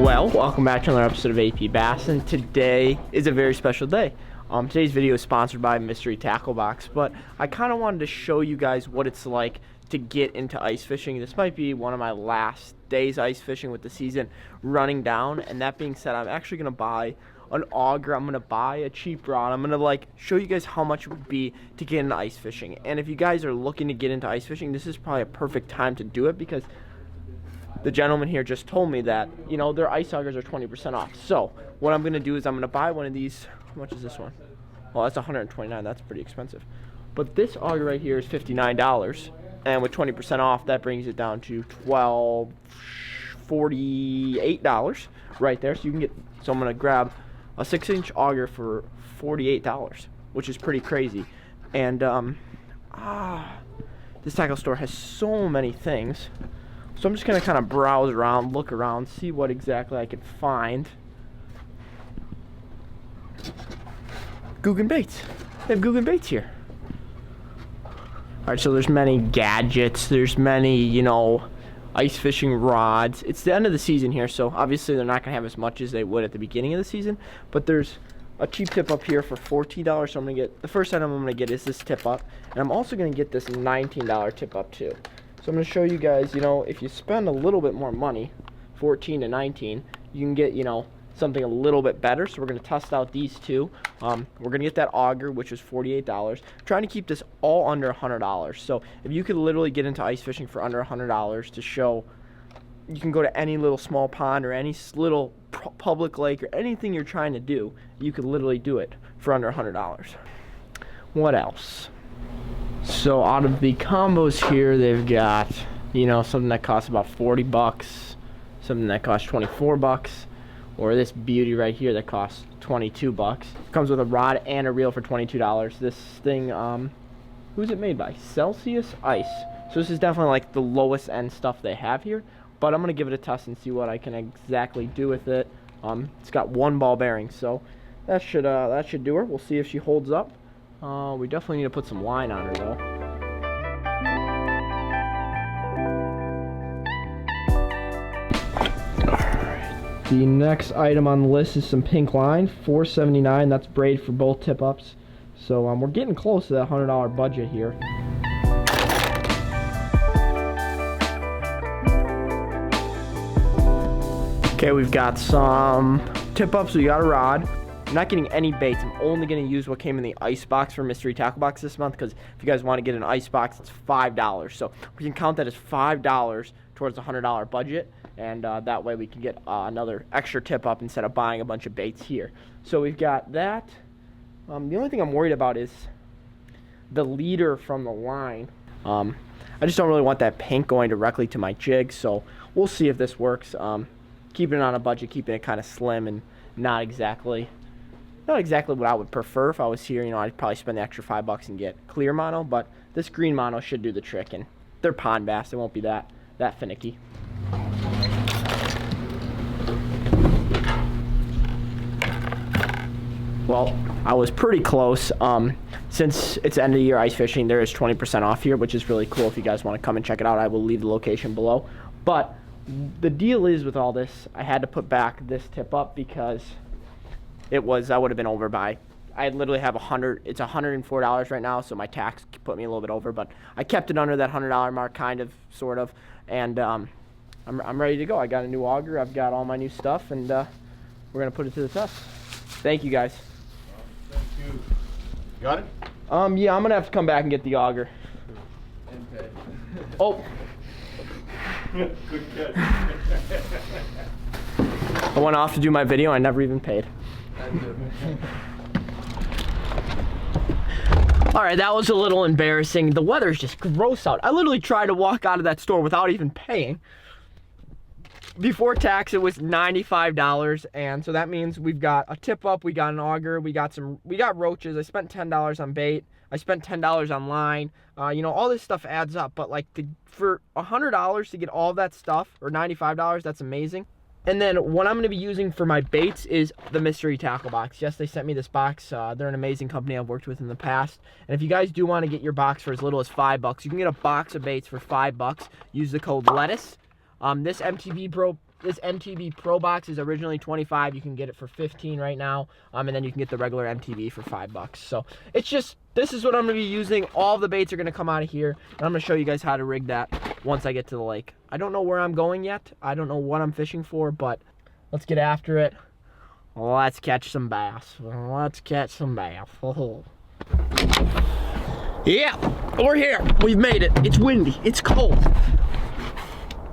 Well, welcome back to another episode of AP Bassing. Today is a very special day. Today's video is sponsored by Mystery Tackle Box, but I kind of wanted to show you guys what it's like to get into ice fishing. This might be one of my last days ice fishing with the season running down, and that being said, I'm actually going to buy an auger. I'm going to buy a cheap rod. I'm going to show you guys how much it would be to get into ice fishing. And if you guys are looking to get into ice fishing, this is probably a perfect time to do it because the gentleman here just told me that, you know, their ice augers are 20% off. So what I'm going to do is I'm going to buy one of these. How much is this one? Well, that's $129. That's pretty expensive. But this auger right here is $59. And with 20% off, that brings it down to $48 right there. So you can get, so I'm going to grab a 6-inch auger for $48, which is pretty crazy. And this tackle store has so many things. So I'm just going to kind of browse around, look around, see what exactly I can find. Googan baits. They have Googan baits here. Alright, so there's many gadgets. There's many, you know, ice fishing rods. It's the end of the season here, so obviously they're not going to have as much as they would at the beginning of the season. But there's a cheap tip up here for $14. So I'm going to get, the first item I'm going to get is this tip up. And I'm also going to get this $19 tip up too. So I'm going to show you guys, you know, if you spend a little bit more money, 14 to 19, you can get, you know, something a little bit better. So we're going to test out these two. We're going to get that auger, which is $48. I'm trying to keep this all under $100. So if you could literally get into ice fishing for under $100 to show, you can go to any little small pond or any little public lake or anything you're trying to do, you could literally do it for under $100. What else? So out of the combos here, they've got, you know, something that costs about $40, something that costs $24, or this beauty right here that costs $22. Comes with a rod and a reel for $22. This thing, who's it made by? Celsius Ice. So this is definitely like the lowest end stuff they have here, but I'm gonna give it a test and see what I can exactly do with it. It's got one ball bearing, so that should do her. We'll see if she holds up. We definitely need to put some line on her though. Alright, the next item on the list is some pink line, $4.79. That's braid for both tip ups. So we're getting close to that $100 budget here. Okay, we've got some tip ups. We got a rod. I'm not getting any baits. I'm only going to use what came in the ice box for Mystery Tackle Box this month, because if you guys want to get an ice box, it's $5. So we can count that as $5 towards the $100 budget, and that way we can get another extra tip up instead of buying a bunch of baits here. So we've got that. The only thing I'm worried about is the leader from the line. I just don't really want that pink going directly to my jig, so we'll see if this works. Keeping it on a budget, keeping it kind of slim and not exactly what I would prefer. If I was here, you know, I'd probably spend the extra $5 and get clear mono, but this green mono should do the trick, and they're pond bass. They won't be that finicky. Well, I was pretty close. Since it's end of the year ice fishing, there is 20% off here, which is really cool. If you guys want to come and check it out, I will leave the location below. But the deal is, with all this, I had to put back this tip up because I would have been over by, I literally have it's $104 right now, so my tax put me a little bit over, but I kept it under that $100 mark, kind of, sort of, and I'm ready to go. I got a new auger, I've got all my new stuff, and we're gonna put it to the test. Thank you guys. Thank you. You got it? Yeah, I'm gonna have to come back and get the auger. Okay. Oh. Good catch. I went off to do my video, I never even paid. Alright, that was a little embarrassing. The weather's just gross out. I literally tried to walk out of that store without even paying. Before tax, it was $95, and so that means we've got a tip up, we got an auger, we got roaches. I spent $10 on bait. I spent $10 on line. You know, all this stuff adds up, but like for $100 to get all of that stuff, or $95, that's amazing. And then what I'm going to be using for my baits is the Mystery Tackle Box. Yes, they sent me this box. They're an amazing company I've worked with in the past. And if you guys do want to get your box for as little as $5, you can get a box of baits for $5. Use the code LETTUCE. This MTB this MTB Pro box is originally $25. You can get it for $15 right now, and then you can get the regular MTB for $5. So it's just, this is what I'm gonna be using. All the baits are gonna come out of here, and I'm gonna show you guys how to rig that once I get to the lake. I don't know where I'm going yet. I don't know what I'm fishing for, but let's get after it. Let's catch some bass. Let's catch some bass. Oh. Yeah, we're here. We've made it. It's windy. It's cold.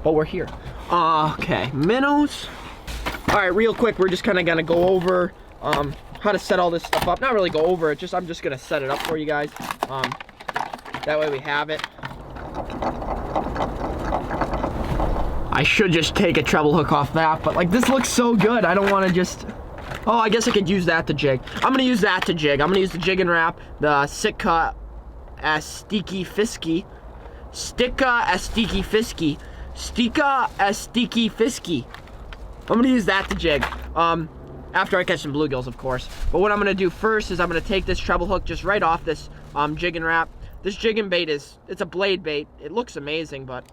But we're here. Okay, minnows. All right, real quick, we're just kind of gonna go over how to set all this stuff up. Not really go over it, just I'm just gonna set it up for you guys. That way we have it. I should just take a treble hook off that, but like this looks so good. I don't want to just. Oh, I guess I could use that to jig. I'm gonna use that to jig. I'm gonna use the jig and wrap, the Sitka Sticky Fisky. Stika Sticky Fisky. Stika Sticky Fisky. I'm gonna use that to jig. After I catch some bluegills, of course. But what I'm gonna do first is I'm gonna take this treble hook just right off this jig and wrap. This jig and bait it's a blade bait. It looks amazing, but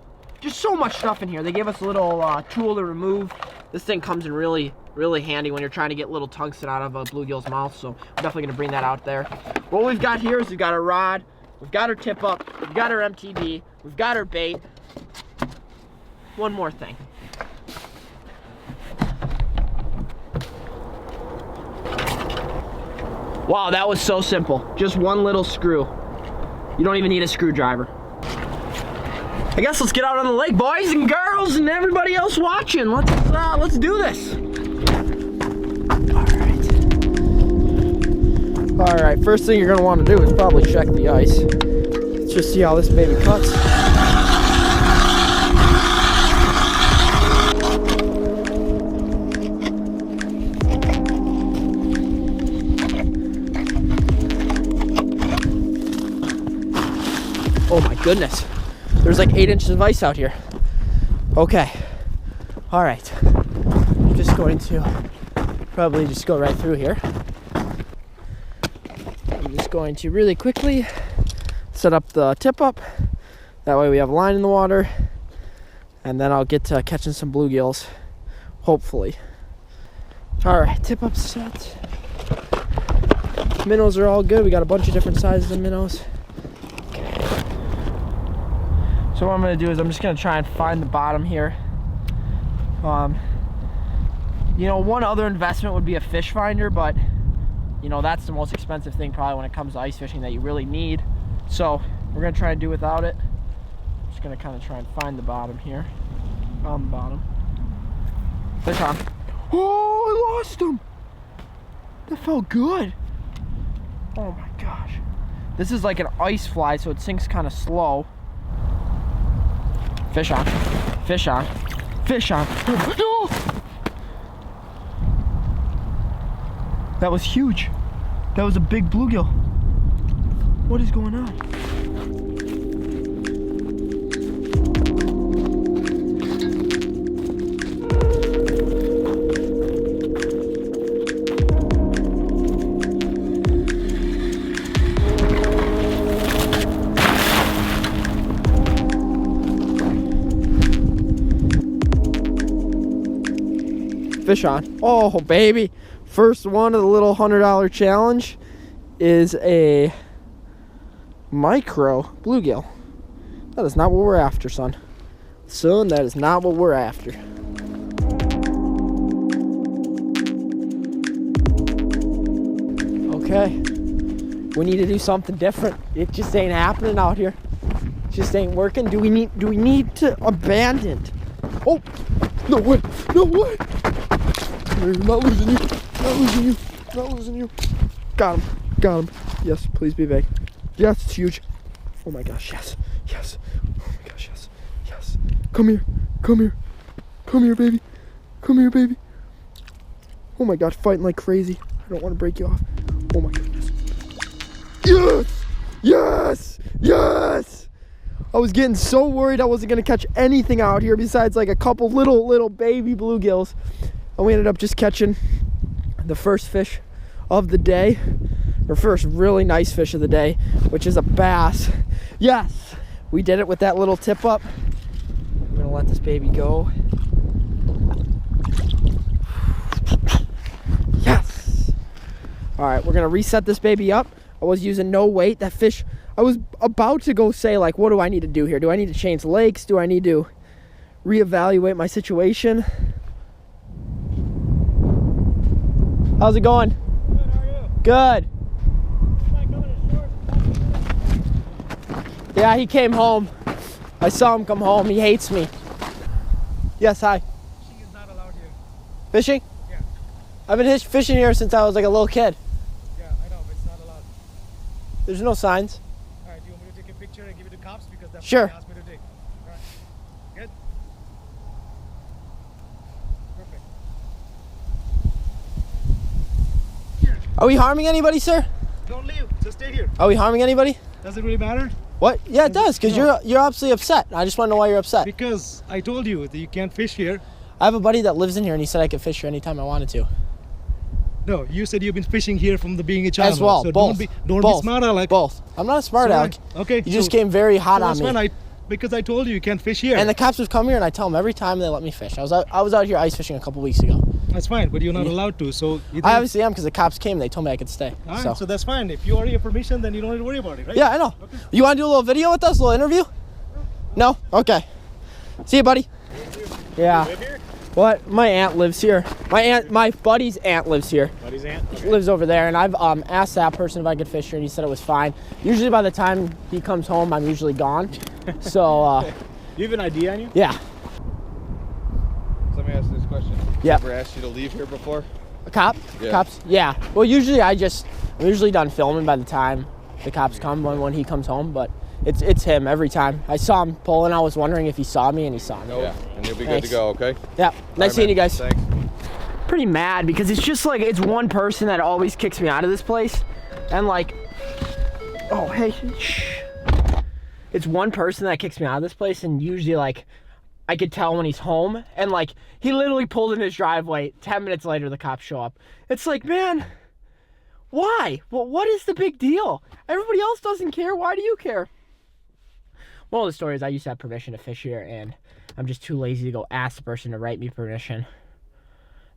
just so much stuff in here. They gave us a little tool to remove. This thing comes in really handy when you're trying to get little tungsten out of a bluegill's mouth, so I'm definitely gonna bring that out there. What we've got here is we've got our rod, we've got our tip up, we've got our MTB, we've got our bait. One more thing. Wow, that was so simple. Just one little screw. You don't even need a screwdriver. I guess let's get out on the lake, boys and girls and everybody else watching. Let's do this. All right, first thing you're gonna want to do is probably check the ice. Let's just see how this baby cuts. Oh my goodness. There's like 8 inches of ice out here. Okay. All right. I'm just going to probably just go right through here. I'm just going to really quickly set up the tip up. That way we have a line in the water. And then I'll get to catching some bluegills, hopefully. All right, tip up set. Minnows are all good. We got a bunch of different sizes of minnows. So what I'm gonna do is I'm just gonna try and find the bottom here. You know, one other investment would be a fish finder, but you know, that's the most expensive thing probably when it comes to ice fishing that you really need. So we're gonna try and do without it. I'm just gonna kind of try and find the bottom here. Found the bottom. Fish on. Oh, I lost him. That felt good. Oh my gosh. This is like an ice fly, so it sinks kind of slow. Fish on, fish on, fish on. No! That was huge. That was a big bluegill. What is going on? Fish on. Oh baby, first one of the little $100 challenge is a micro bluegill. That is not what we're after, son. Son, that is not what we're after. Okay, we need to do something different. It just ain't happening out here. It just ain't working. Do we need to abandon? Oh, no way, no way. Not losing you, not losing you, not losing you. Got him, got him. Yes, please be big. Yes, it's huge. Oh my gosh, yes, yes. Oh my gosh, yes, yes. Come here, come here, come here, baby. Come here, baby. Oh my gosh, fighting like crazy. I don't want to break you off. Oh my goodness. Yes, yes, yes. I was getting so worried I wasn't gonna catch anything out here besides like a couple little baby bluegills. And we ended up just catching the first fish of the day, or first really nice fish of the day, which is a bass. Yes, we did it with that little tip up. I'm gonna let this baby go. All right, we're gonna reset this baby up. I was using no weight. That fish, I was about to go say, like, what do I need to do here? Do I need to change lakes? Do I need to reevaluate my situation? How's it going? Good, how are you? Good. Am I coming ashore? Yeah, he came home. I saw him come home. He hates me. Yes, hi. Fishing is not allowed here. Fishing? Yeah. I've been fishing here since I was like a little kid. Yeah, I know, but it's not allowed. There's no signs. All right, do you want me to take a picture and give it to cops? Because that's Sure. what they asked me to take. All right. Good? Perfect. Are we harming anybody, sir? Don't leave. Just stay here. Are we harming anybody? Does it really matter? What? Yeah, it does, because No. you're obviously upset. I just want to know why you're upset. Because I told you that you can't fish here. I have a buddy that lives in here, and he said I could fish here anytime I wanted to. No, you said you've been fishing here from the being a child. As well, So both. don't Both. be smart, Alec. Both. I'm not a smart So aleck. Okay. You just came very hot on that's me. fine. Because I told you can't fish here. And the cops would come here, and I tell them every time they let me fish. I was out here ice fishing a couple weeks ago. That's fine, but you're not allowed to. So you I obviously am, because the cops came and they told me I could stay. All right, so that's fine. If you already have permission, then you don't need to worry about it, right? Yeah, I know. Okay. You want to do a little video with us, a little interview? No? Okay. See you, buddy. Yeah. Live here? What? My aunt lives here. My buddy's aunt lives here. Buddy's aunt? She lives over there, and I've asked that person if I could fish here, and he said it was fine. Usually by the time he comes home, I'm usually gone. So, You have an ID on you? yeah. So let me ask this question. Yeah. Ever asked you to leave here before? A cop? Yeah. Cops? Yeah. Well, usually I'm usually done filming by the time the cops come when he comes home, but it's him every time. I saw him pulling. I was wondering if he saw me, and he saw me. Yeah. And you'll be Thanks. good to go, okay? Yeah. Nice seeing you guys. Thanks. Pretty mad because it's just like it's one person that always kicks me out of this place, and like, oh hey, shh. It's one person that kicks me out of this place, and usually like I could tell when he's home, and like he literally pulled in his driveway. 10 minutes later, the cops show up. It's like, man, why? Well, what is the big deal? Everybody else doesn't care. Why do you care? Well, the story is I used to have permission to fish here, and I'm just too lazy to go ask the person to write me permission.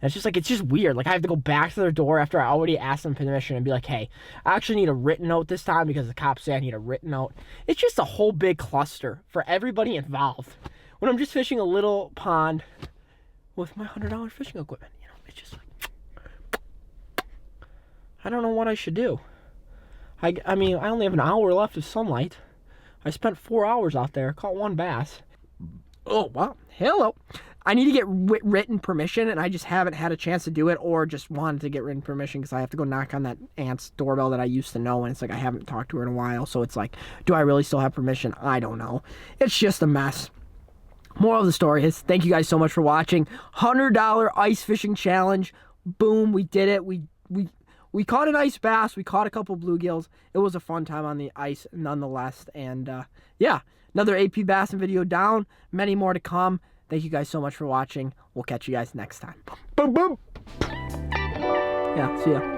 And it's just like, it's just weird. Like, I have to go back to their door after I already asked them permission and be like, hey, I actually need a written note this time because the cops say I need a written note. It's just a whole big cluster for everybody involved. When I'm just fishing a little pond with my $100 fishing equipment, you know, it's just like, I don't know what I should do. I mean, I only have an hour left of sunlight. I spent 4 hours out there, caught one bass. Oh, wow. Hello. I need to get written permission, and I just haven't had a chance to do it, or just wanted to get written permission because I have to go knock on that aunt's doorbell that I used to know, and it's like I haven't talked to her in a while, so it's like, do I really still have permission? I don't know. It's just a mess. Moral of the story is, thank you guys so much for watching. $100 ice fishing challenge. Boom, we did it. We caught a nice bass. We caught a couple bluegills. It was a fun time on the ice nonetheless. And yeah, another AP Bassin video down. Many more to come. Thank you guys so much for watching. We'll catch you guys next time. Boom, boom. Yeah, see ya.